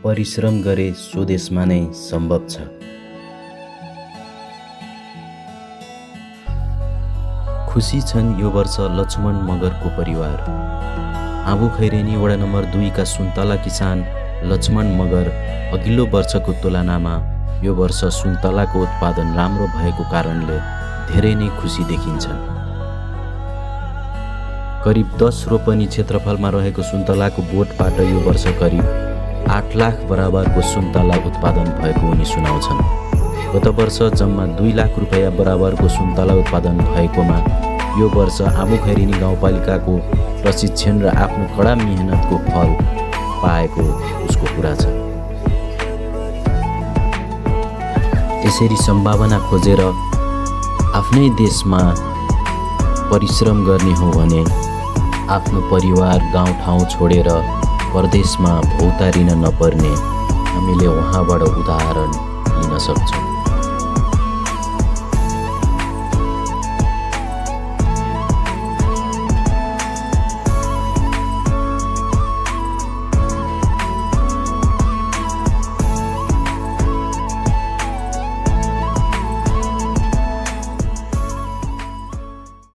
परिश्रम गरे स्वदेशमा नै सम्भव छ। खुसी छन् यो वर्ष लक्ष्मण मगरको परिवार। आँबुखैरेनी वडा नम्बर 2 का सुन्तला किसान लक्ष्मण मगर अघिल्लो वर्षको तुलनामा यो वर्ष सुन्तलाको उत्पादन राम्रो भएको कारणले धेरै नै खुसी देखिन्छन्। करिब 10 रोपनी क्षेत्रफलमा रहेको सुन्तलाको बोटबाट यो वर्ष करिब 8 लाख बराबरको सुन्तला उत्पादन भएको उनी सुनाउँछन्। गत वर्ष जम्मा 2 लाख रुपैयाँ बराबरको सुन्तला उत्पादन भएकोमा यो वर्ष आँबुखैरेनी गाउँपालिकाको प्रशिक्षण र आफ्नो कडा मेहनतको फल पाएको उसको कुरा छ। यसरी सम्भावना खोजेर आफ्नै देशमा परिश्रम गर्ने हो भने आफ्नो परिवार गाउँठाउँ छोडेर परदेशमा भौतारिन नपर्ने हामीले उहाँबाट उदाहरण लिन सक्छौँ।